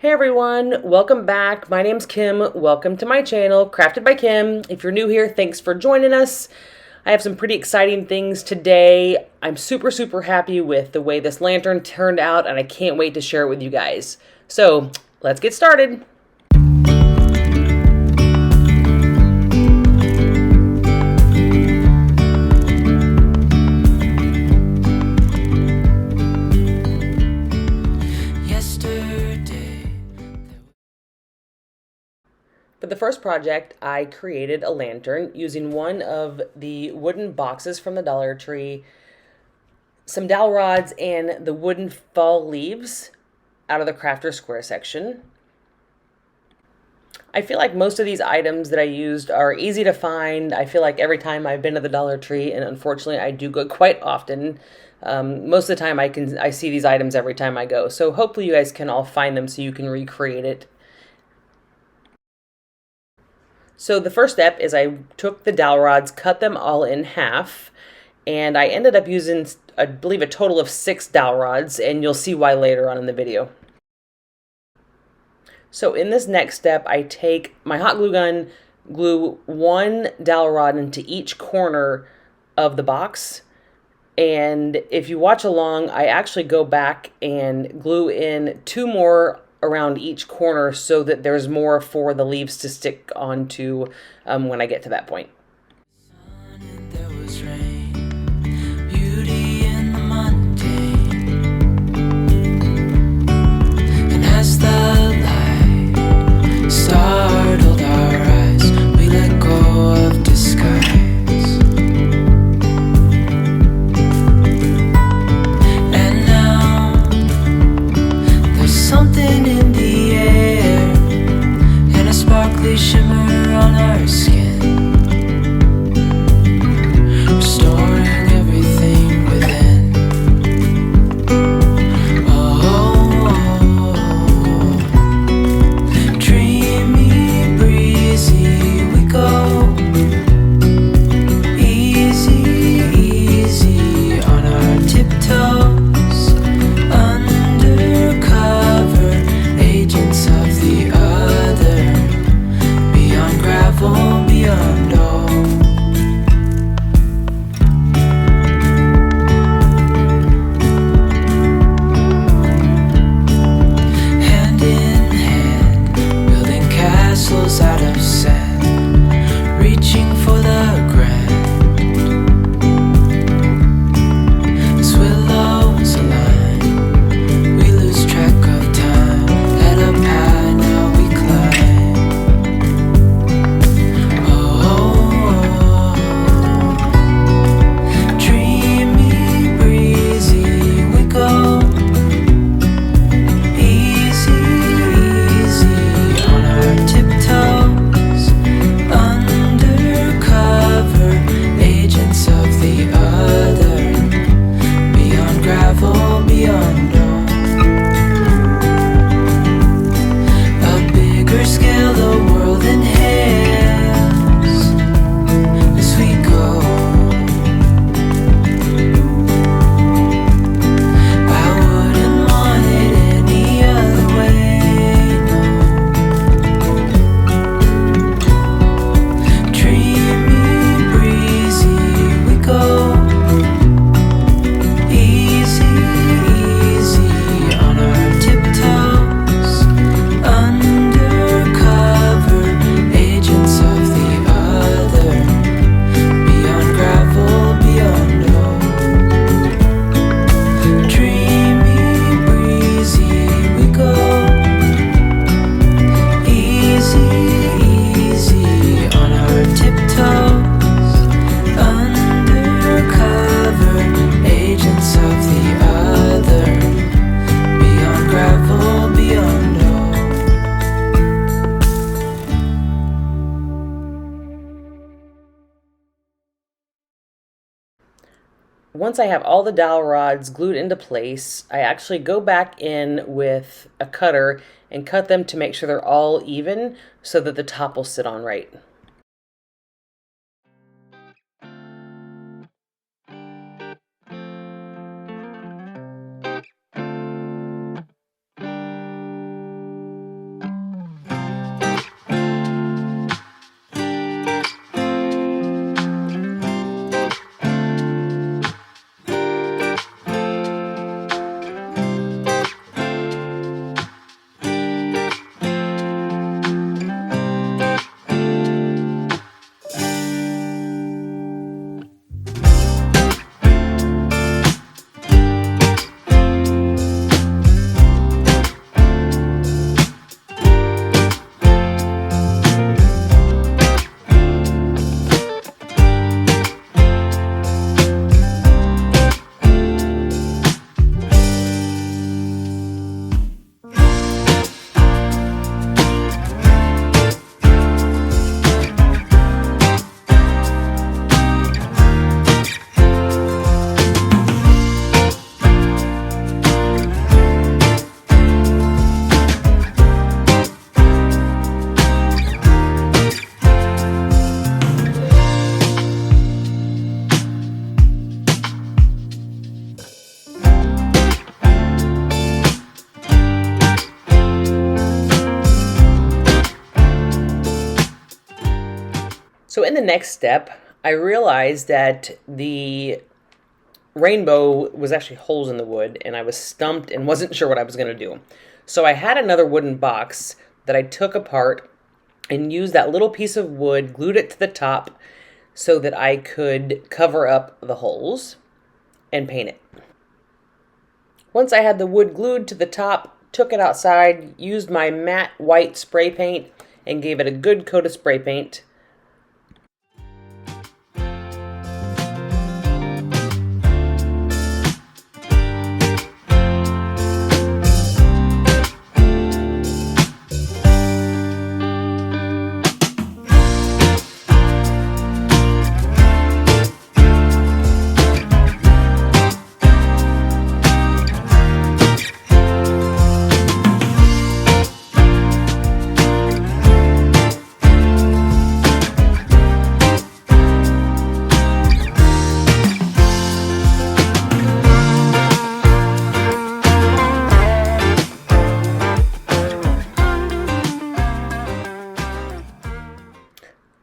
Hey everyone, welcome back. My name's Kim. Welcome to my channel, Crafted by Kim. If you're new here, thanks for joining us. I have some pretty exciting things today. I'm super happy with the way this lantern turned out, and I can't wait to share it with you guys. So, let's get started. For the first project, I created a lantern using one of the wooden boxes from the Dollar Tree, some dowel rods, and the wooden fall leaves out of the Crafter Square section. I feel like most of these items that I used are easy to find. I feel like every time I've been to the Dollar Tree, and unfortunately I do go quite often, most of the time I see these items every time I go. So hopefully you guys can all find them so you can recreate it. So the first step is I took the dowel rods, cut them all in half, and I ended up using, I believe, a total of 6 dowel rods, and you'll see why later on in the video. So in this next step, I take my hot glue gun, glue 1 dowel rod into each corner of the box, and if you watch along, I actually go back and glue in 2 more around each corner so that there's more for the leaves to stick onto when I get to that point. Startled our eyes, we let go of disguise. And now there's something in the air, and a sparkly shimmer on our skin, restoring everything within. Dreamy, breezy, we go. Easy, easy on our tiptoes. Undercover, agents of the other. Beyond gravel, beyond all. Hand in hand, building castles out of sand, reaching for the grand. As willows align, we lose track of time. Head up high, now we climb. Dreamy, breezy, we go. Easy, easy on our tiptoes. Undercover, agents of the other. Beyond gravel, beyond all. A bigger scale, the world inhales as we go. I wouldn't want it any other way, no. Dreamy, breezy, we go. Easy, easy on our tiptoes. Undercover, agents of the other. Beyond gravel, beyond all. Dreamy, breezy, we go. Easy, easy on our tiptoes. Undercover, agents of the other. Beyond gravel, beyond all. Once I have all the dowel rods glued into place, I actually go back in with a cutter and cut them to make sure they're all even so that the top will sit on right. So in the next step, I realized that the rainbow was actually holes in the wood, and I was stumped and wasn't sure what I was going to do. So I had another wooden box that I took apart and used that little piece of wood, glued it to the top so that I could cover up the holes and paint it. Once I had the wood glued to the top, took it outside, used my matte white spray paint, and gave it a good coat of spray paint.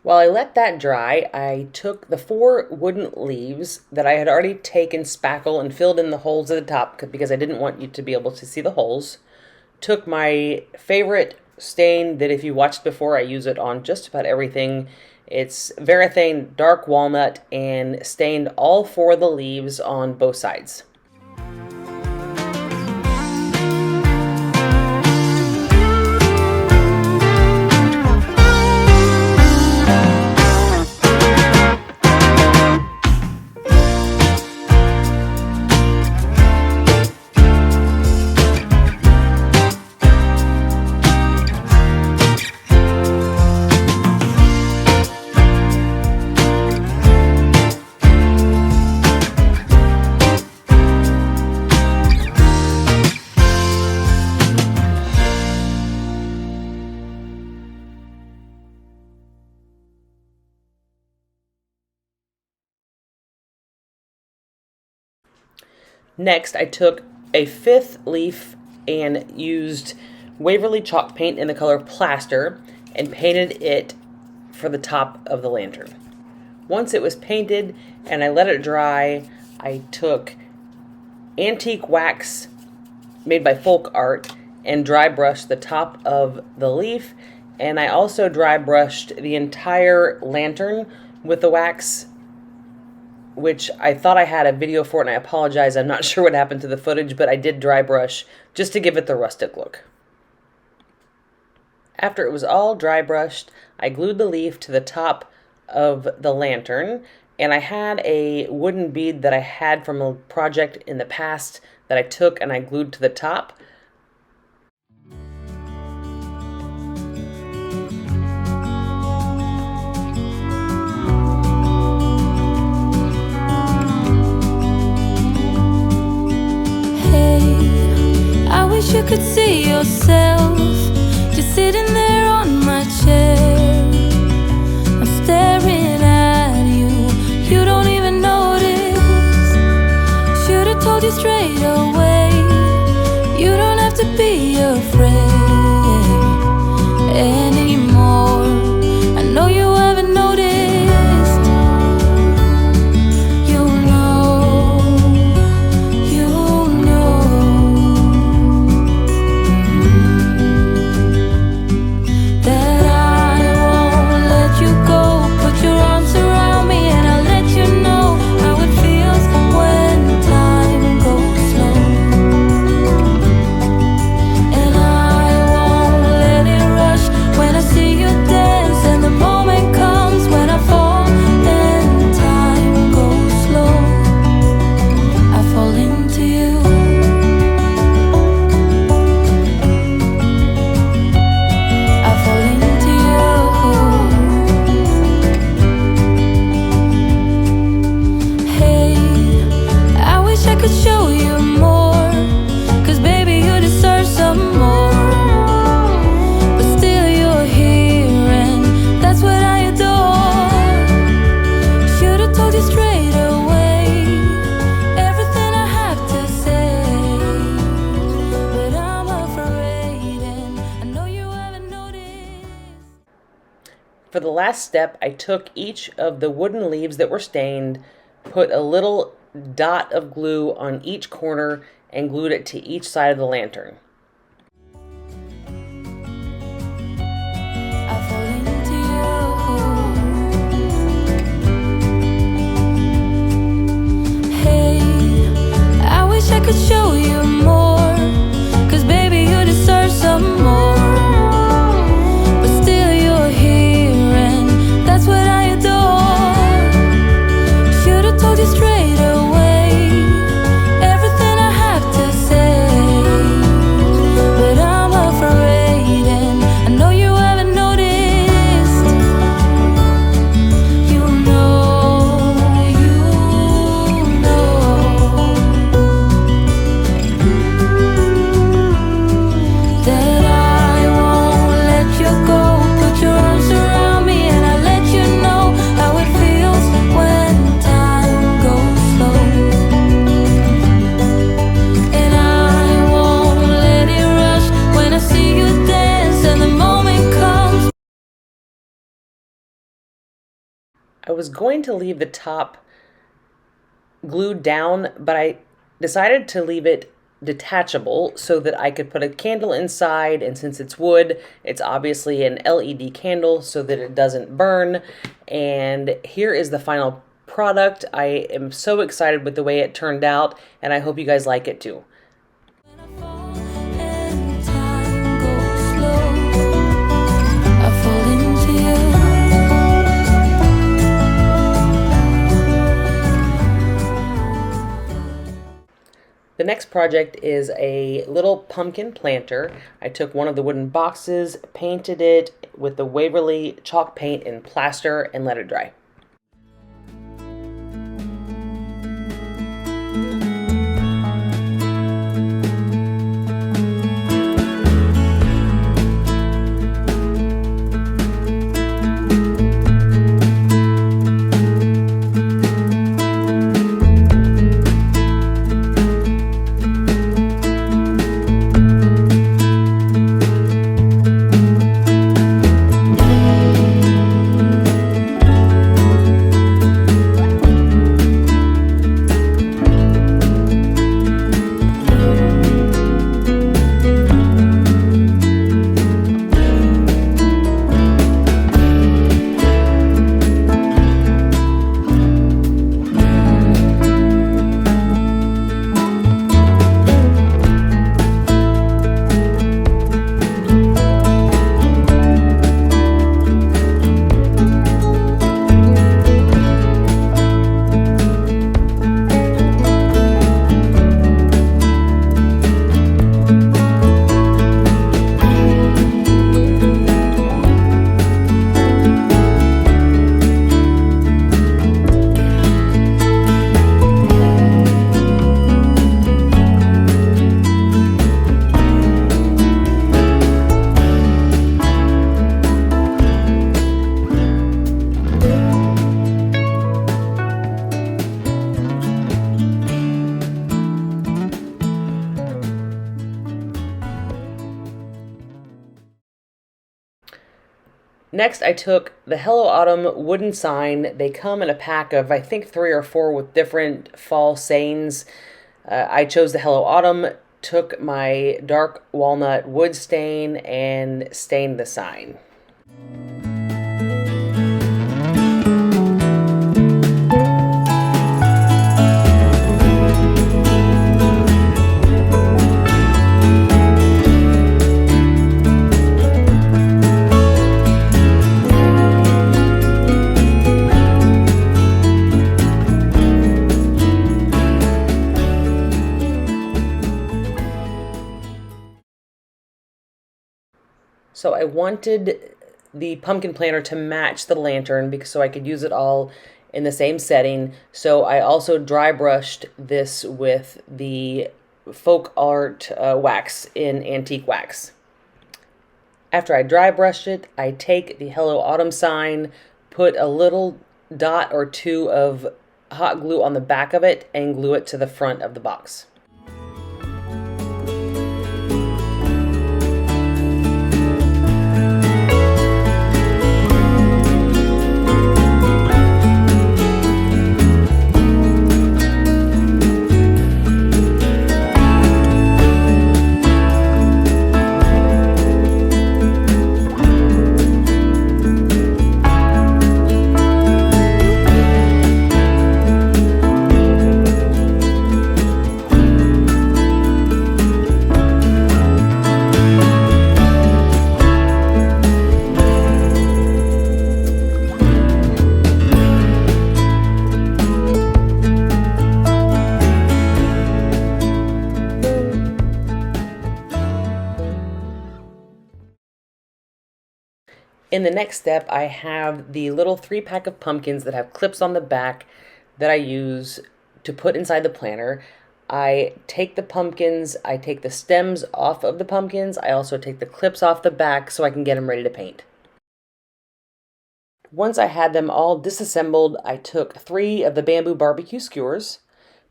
While I let that dry, I took the 4 wooden leaves that I had already taken spackle and filled in the holes at the top because I didn't want you to be able to see the holes. Took my favorite stain that if you watched before, I use it on just about everything. It's Varathane Dark Walnut, and stained all 4 of the leaves on both sides. Next, I took a 5th leaf and used Waverly chalk paint in the color Plaster and painted it for the top of the lantern. Once it was painted and I let it dry, I took antique wax made by Folk Art and dry brushed the top of the leaf, and I also dry brushed the entire lantern with the wax, which I thought I had a video for it, and I apologize. I'm not sure what happened to the footage, but I did dry brush just to give it the rustic look. After it was all dry brushed, I glued the leaf to the top of the lantern, and I had a wooden bead that I had from a project in the past that I took and I glued to the top. You could see yourself just sitting there on my chair. I'm staring at you, you don't even notice. Should've told you straight away, you don't have to be afraid anymore. I know you haven't noticed. And I For the last step, I took each of the wooden leaves that were stained, put a little dot of glue on each corner, and glued it to each side of the lantern. I fall into you. Hey, I wish I could show you more, 'cause baby you deserve some more. But still you're here and that's what I adore. Should've told you straight away everything I have to say, but I'm afraid and I know you haven't noticed. You know that I won't let you go. Put your arms around me and I let you know how it feels when time goes slow. And I won't let it rush when I see you dance and the moment comes. I was going to leave the top glued down, but I decided to leave it detachable so that I could put a candle inside, and since it's wood, it's obviously an LED candle so that it doesn't burn. And here is the final product. I am so excited with the way it turned out, and I hope you guys like it too. When I fall and time goes slow, I fall into you. The next project is a little pumpkin planter. I took one of the wooden boxes, painted it with the Waverly chalk paint and plaster, and let it dry. Next, I took the Hello Autumn wooden sign. They come in a pack of, I think, 3 or 4 with different fall sayings. I chose the Hello Autumn, took my dark walnut wood stain, and stained the sign. So I wanted the pumpkin planter to match the lantern because so I could use it all in the same setting. So I also dry brushed this with the folk art wax in antique wax. After I dry brushed it, I take the Hello Autumn sign, put a little dot or 2 of hot glue on the back of it, and glue it to the front of the box. In the next step, I have the little 3-pack of pumpkins that have clips on the back that I use to put inside the planter. I take the pumpkins, I take the stems off of the pumpkins, I also take the clips off the back so I can get them ready to paint. Once I had them all disassembled, I took 3 of the bamboo barbecue skewers,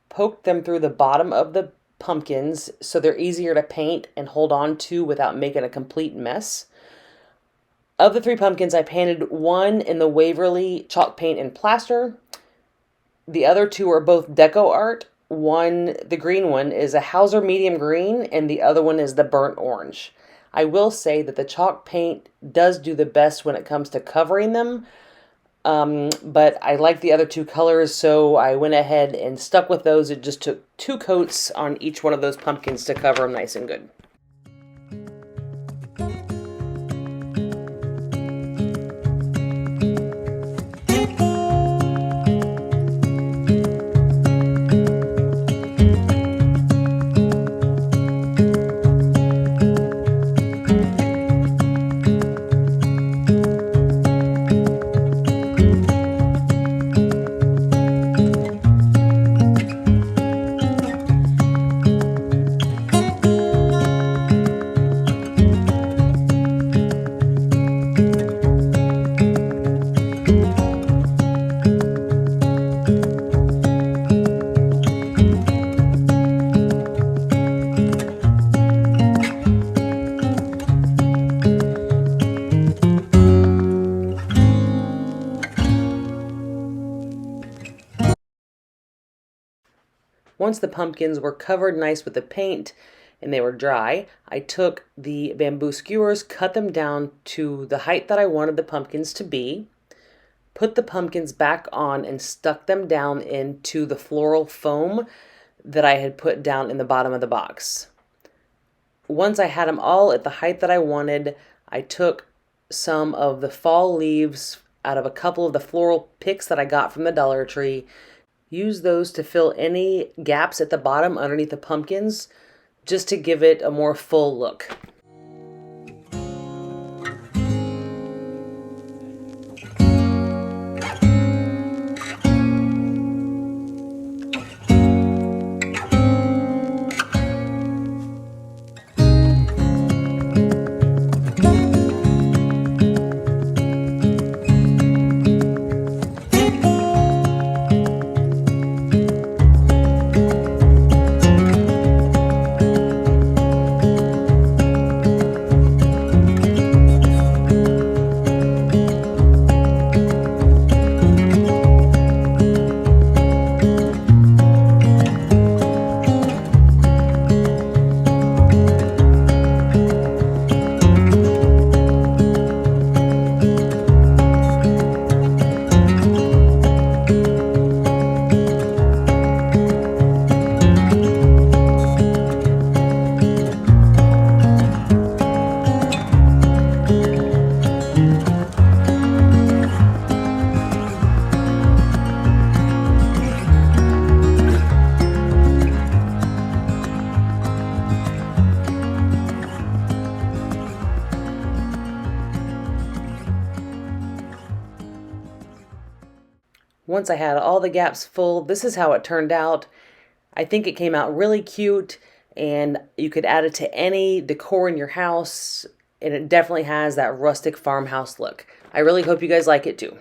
poked them through the bottom of the pumpkins so they're easier to paint and hold on to without making a complete mess. Of the 3 pumpkins, I painted one in the Waverly chalk paint and plaster. The other 2 are both deco art. One, the green one, is a Hauser medium green, and the other one is the burnt orange. I will say that the chalk paint does do the best when it comes to covering them, but I like the other 2 colors, so I went ahead and stuck with those. It just took 2 coats on each one of those pumpkins to cover them nice and good. Once the pumpkins were covered nice with the paint and they were dry, I took the bamboo skewers, cut them down to the height that I wanted the pumpkins to be, put the pumpkins back on and stuck them down into the floral foam that I had put down in the bottom of the box. Once I had them all at the height that I wanted, I took some of the fall leaves out of a couple of the floral picks that I got from the Dollar Tree. Use those to fill any gaps at the bottom underneath the pumpkins, just to give it a more full look. Once I had all the gaps full, this is how it turned out. I think it came out really cute, and you could add it to any decor in your house, and it definitely has that rustic farmhouse look. I really hope you guys like it too.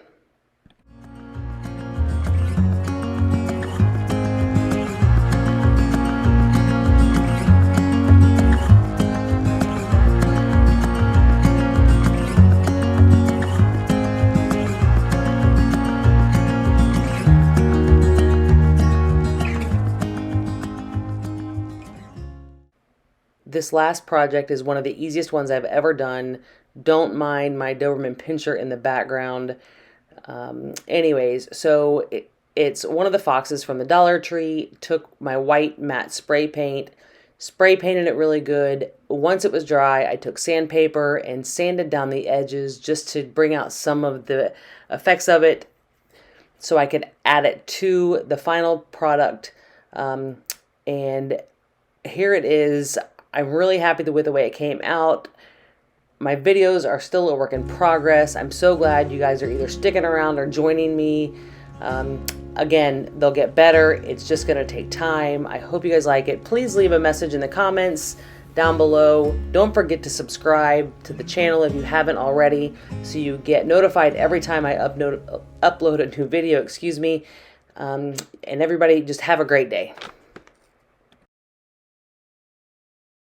This last project is one of the easiest ones I've ever done. Don't mind my Doberman Pinscher in the background. It's one of the foxes from the Dollar Tree. Took my white matte spray painted it really good. Once it was dry, I took sandpaper and sanded down the edges just to bring out some of the effects of it so I could add it to the final product. And here it is. I'm really happy with the way it came out. My videos are still a work in progress. I'm so glad you guys are either sticking around or joining me. Again, they'll get better. It's just going to take time. I hope you guys like it. Please leave a message in the comments down below. Don't forget to subscribe to the channel if you haven't already, so you get notified every time I upload a new video, And everybody just have a great day.